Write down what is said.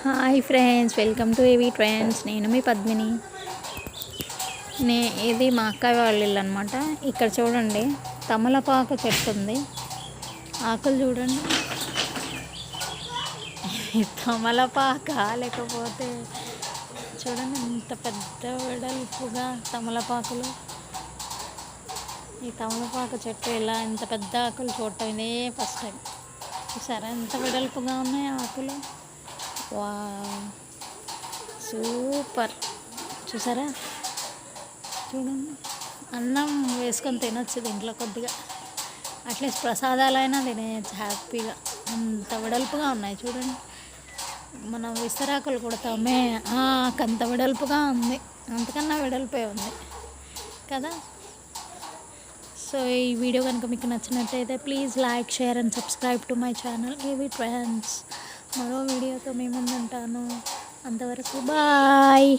Hi friends, welcome to ఏవి trends. నేను మీ పద్మిని. ఇది మా అక్కయ్య వాళ్ళ ఇల్లు అనమాట. ఇక్కడ చూడండి, తమలపాకు చెట్టు ఉంది. ఆకులు చూడండి. తమలపాక లేకపోతే చూడండి ఎంత పెద్ద వెడల్పుగా తమలపాకులు. ఈ తమలపాకు చెట్టు ఇలా ఎంత పెద్ద ఆకులు చూడటం ఇదే ఫస్ట్ టైం. చూసారా ఎంత వెడల్పుగా ఉన్నాయి ఆకులు. వా, సూపర్. చూసారా, చూడండి. అన్నం వేసుకొని తినొచ్చు దీంట్లో కొద్దిగా. అట్లీస్ట్ ప్రసాదాలైనా తినేయచ్చు హ్యాపీగా. అంత వెడల్పుగా ఉన్నాయి చూడండి. మనం విస్తరాకులు కొడతామే అంత వెడల్పుగా ఉంది. అంతకన్నా వెడల్పే ఉంది కదా. సో ఈ వీడియో కనుక మీకు నచ్చినట్టయితే please like, share and subscribe to my channel ఏవి ట్రెండ్స్. మరో వీడియోతో మీ ముందు ఉంటాను. అంతవరకు బాయ్.